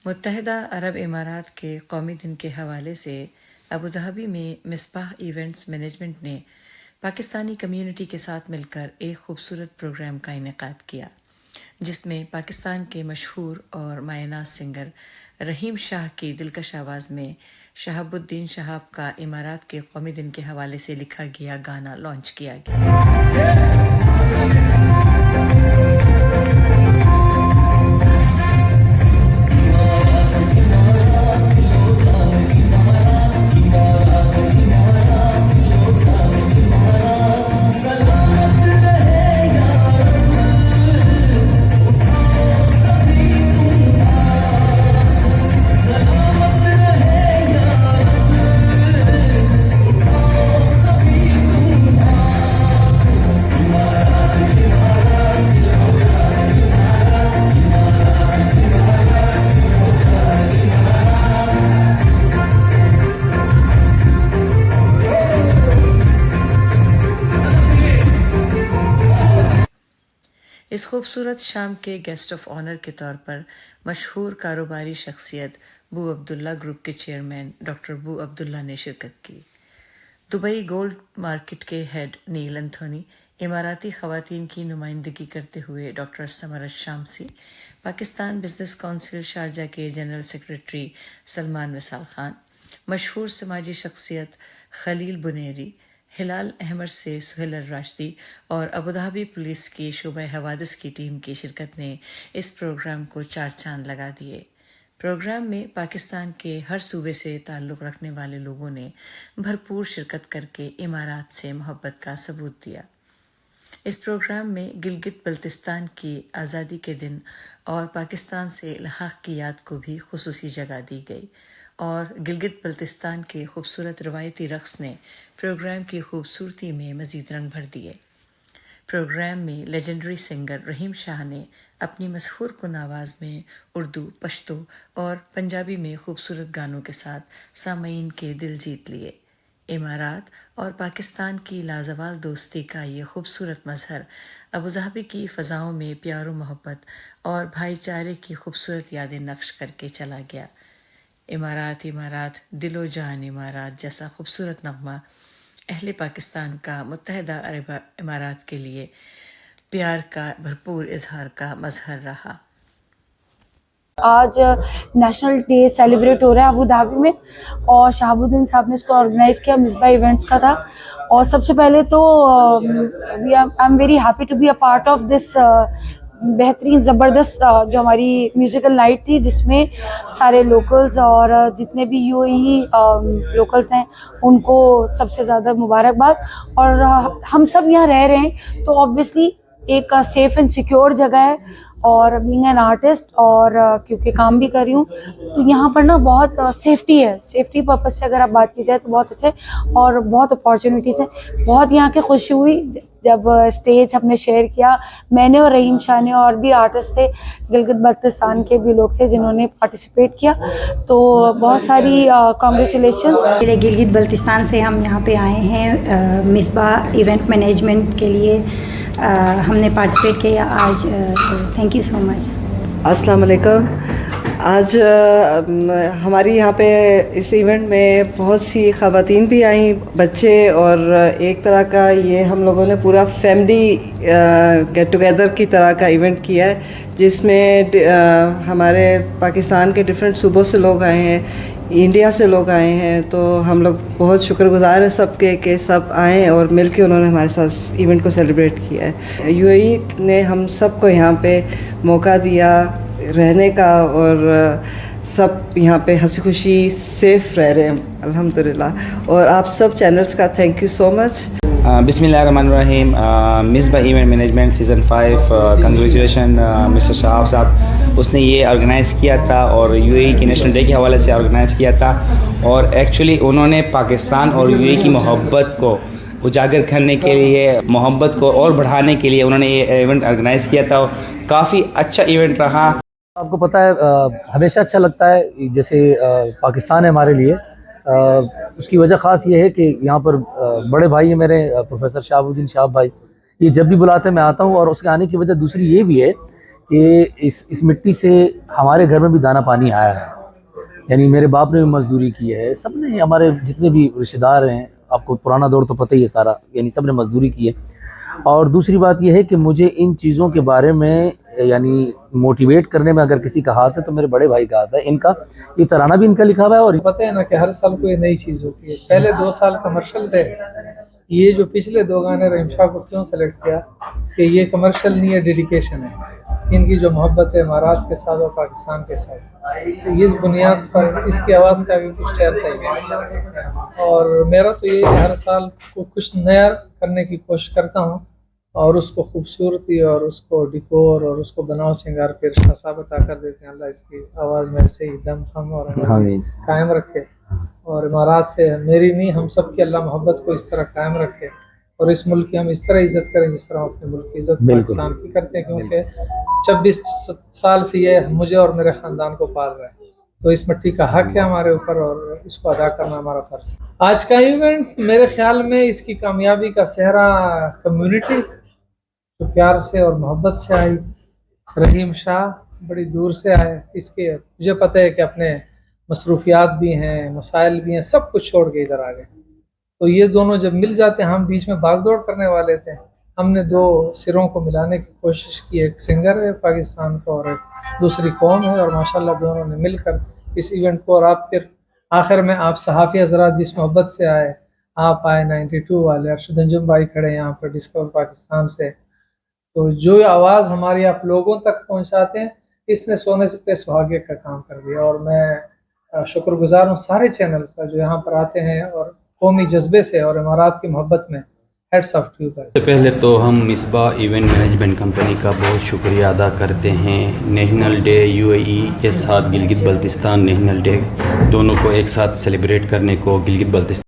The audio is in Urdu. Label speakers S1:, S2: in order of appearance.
S1: متحدہ عرب امارات کے قومی دن کے حوالے سے ابوظہبی میں مصباح ایونٹس مینجمنٹ نے پاکستانی کمیونٹی کے ساتھ مل کر ایک خوبصورت پروگرام کا انعقاد کیا، جس میں پاکستان کے مشہور اور مایہ ناز سنگر رحیم شاہ کی دلکش آواز میں شہاب الدین شہاب کا امارات کے قومی دن کے حوالے سے لکھا گیا گانا لانچ کیا گیا۔ اس خوبصورت شام کے گیسٹ آف آنر کے طور پر مشہور کاروباری شخصیت بو عبداللہ گروپ کے چیئرمین ڈاکٹر بو عبداللہ نے شرکت کی۔ دبئی گولڈ مارکیٹ کے ہیڈ نیل انتھونی، اماراتی خواتین کی نمائندگی کرتے ہوئے doctor Samrat شامسی، Pakistan business council Sharjah کے جنرل سیکرٹری سلمان وصال خان، مشہور سماجی شخصیت خلیل بنیری، ہلال احمر سے سہیل الراشدی اور ابوظہبی پولیس کی شعبہ حوادث کی ٹیم کی شرکت نے اس پروگرام کو چار چاند لگا دیے۔ پروگرام میں پاکستان کے ہر صوبے سے تعلق رکھنے والے لوگوں نے بھرپور شرکت کر کے امارات سے محبت کا ثبوت دیا۔ اس پروگرام میں گلگت بلتستان کی آزادی کے دن اور پاکستان سے الحاق کی یاد کو بھی خصوصی جگہ دی گئی، اور گلگت بلتستان کے خوبصورت روایتی رقص نے پروگرام کی خوبصورتی میں مزید رنگ بھر دیے۔ پروگرام میں لیجنڈری سنگر رحیم شاہ نے اپنی مسحور کن آواز میں اردو، پشتو اور پنجابی میں خوبصورت گانوں کے ساتھ سامعین کے دل جیت لیے۔ امارات اور پاکستان کی لازوال دوستی کا یہ خوبصورت مظہر ابوظہبی کی فضاؤں میں پیار و محبت اور بھائی چارے کی خوبصورت یادیں نقش کر کے چلا گیا۔ امارات امارات دل و جان امارات جیسا خوبصورت نغمہ اہل پاکستان کا متحدہ عرب امارات کے لیے پیار کا بھرپور اظہار کا مظہر رہا۔
S2: آج نیشنل ڈے سیلیبریٹ ہو رہا ہے ابوظہبی میں، اور شہاب الدین صاحب نے اس کو آرگنائز کیا، مصباح ایونٹس کا تھا۔ اور سب سے پہلے تو I am very happy to be a part of this بہترین زبردست جو ہماری میوزیکل نائٹ تھی، جس میں سارے لوکلز اور جتنے بھی یو اے ای لوکلز ہیں ان کو سب سے زیادہ مبارکباد۔ اور ہم سب یہاں رہ رہے ہیں تو آبویسلی ایک سیف اینڈ سیکیور جگہ ہے، اور بینگ این آرٹسٹ اور کیونکہ کام بھی کر رہی ہوں تو یہاں پر نا بہت سیفٹی ہے، سیفٹی پرپز سے اگر آپ بات کی جائے تو بہت اچھے، اور بہت اپارچونیٹیز ہیں۔ بہت یہاں کی خوشی ہوئی جب اسٹیج ہم نے شیئر کیا، میں نے اور رحیم شاہ نے، اور بھی آرٹسٹ تھے، گلگت بلتستان کے بھی لوگ تھے جنہوں نے پارٹیسپیٹ کیا، تو بہت ساری کانگریچولیشنز۔
S3: گلگت بلتستان سے ہم یہاں پہ آئے ہیں مصباح ایونٹ مینجمنٹ کے لیے، ہم نے پارٹیسپیٹ کیا آج، تو تھینک یو سو مچ۔
S4: السلام علیکم۔ آج ہماری یہاں پہ اس ایونٹ میں بہت سی خواتین بھی آئیں، بچے، اور ایک طرح کا یہ ہم لوگوں نے پورا فیملی گیٹ ٹوگیدر کی طرح کا ایونٹ کیا ہے، جس میں ہمارے پاکستان کے ڈفرینٹ صوبوں سے لوگ آئے ہیں، انڈیا سے لوگ آئے ہیں، تو ہم لوگ بہت شکر گزار ہیں سب کے کہ سب آئیں اور مل کے انہوں نے ہمارے ساتھ ایونٹ کو سیلیبریٹ کیا ہے۔ یو اے ای نے ہم سب کو یہاں پہ موقع دیا رہنے کا، اور سب یہاں پہ ہنسی خوشی سیف رہ رہے ہیں الحمدللہ، اور آپ سب چینلز کا تھینک یو سو مچ۔
S5: بسم اللہ الرحمن الرحیم۔ Misbah event management season 5، congratulation mister Shahab sahab, اس نے یہ آرگنائز کیا تھا اور یو اے ای کی نیشنل ڈے کے حوالے سے آرگنائز کیا تھا، اور ایکچولی انہوں نے پاکستان اور یو اے ای کی محبت کو اجاگر کرنے کے لیے، محبت کو اور بڑھانے کے لیے انہوں نے یہ ایونٹ آرگنائز کیا تھا، کافی اچھا ایونٹ رہا۔
S6: آپ کو پتہ ہے ہمیشہ اچھا لگتا ہے، جیسے پاکستان ہے ہمارے لیے، اس کی وجہ خاص یہ ہے کہ یہاں پر بڑے بھائی ہیں میرے پروفیسر شہاب الدین شہاب بھائی، یہ جب بھی بلاتے ہیں میں آتا ہوں، اور اس کے آنے کی وجہ دوسری یہ بھی ہے کہ اس مٹی سے ہمارے گھر میں بھی دانہ پانی آیا ہے. یعنی میرے باپ نے بھی مزدوری کی ہے, سب نے, ہمارے جتنے بھی رشتہ دار ہیں, آپ کو پرانا دور تو پتہ ہی ہے سارا, یعنی سب نے مزدوری کی ہے. اور دوسری بات یہ ہے کہ مجھے ان چیزوں کے بارے میں یعنی موٹیویٹ کرنے میں اگر کسی کا ہاتھ ہے تو میرے بڑے بھائی کا ہاتھ ہے. ان کا یہ ترانہ بھی ان کا لکھا ہوا ہے. اور
S7: پتہ ہے نا کہ ہر سال کوئی نئی چیز ہوتی ہے. پہلے 2 سال کمرشل تھے, یہ جو پچھلے 2 گانے رحیم شاہ کو کیوں سلیکٹ کیا کہ یہ کمرشل نہیں ہے, ڈیڈیکیشن ہے. ان کی جو محبت ہے امارات کے ساتھ اور پاکستان کے ساتھ, تو اس بنیاد پر اس کی آواز کا بھی کچھ ٹھہرتا ہی ہے. اور میرا تو یہ ہر سال کو کچھ نیا کرنے کی کوشش کرتا ہوں, اور اس کو خوبصورتی اور اس کو ڈیکور اور اس کو بناؤ سنگار پھر شاہ صاحب عطا کر دیتے ہیں. اللہ اس کی آواز میں سے ہی دم خم اور قائم رکھے, اور امارات سے میری نہیں ہم سب کی اللہ محبت کو اس طرح قائم رکھے, اور اس ملک کی ہم اس طرح عزت کریں جس طرح ہم اپنے ملک کی عزت پاکستان کی کرتے ہیں, کیونکہ 26 سال سے یہ مجھے اور میرے خاندان کو پال رہا ہے. تو اس مٹی کا حق ہے ہمارے اوپر, اور اس کو ادا کرنا ہمارا فرض ہے. آج کا ایونٹ میرے خیال میں اس کی کامیابی کا سہرا کمیونٹی جو پیار سے اور محبت سے آئی. رحیم شاہ بڑی دور سے آئے, اس کے مجھے پتہ ہے کہ اپنے مصروفیات بھی ہیں, مسائل بھی ہیں, سب کچھ چھوڑ کے ادھر آ گئے. تو یہ دونوں جب مل جاتے ہیں, ہم بیچ میں بھاگ دوڑ کرنے والے تھے, ہم نے 2 سروں کو ملانے کی کوشش کی. ایک سنگر ہے پاکستان کا اور ایک دوسری قوم ہے, اور ماشاءاللہ دونوں نے مل کر اس ایونٹ کو. اور آپ پھر آخر میں آپ صحافی حضرات جس محبت سے آئے, آپ آئے 92 والے, ارشد انجم بھائی کھڑے ہیں یہاں پر ڈسکور پاکستان سے, تو جو آواز ہماری آپ لوگوں تک پہنچاتے ہیں, اس نے سونے پہ سہاگے کا کام کر دیا. اور میں شکر گزار ہوں سارے چینل کا جو یہاں پر آتے ہیں اور قومی جذبے سے اور امارات کی محبت میں. Heads of two.
S8: سب سے پہلے تو ہم مصباح ایونٹ مینجمنٹ کمپنی کا بہت شکریہ ادا کرتے ہیں. نیشنل ڈے UAE کے ساتھ گلگت بلتستان نیشنل ڈے دونوں کو ایک ساتھ سیلیبریٹ کرنے کو گلگت بلتستان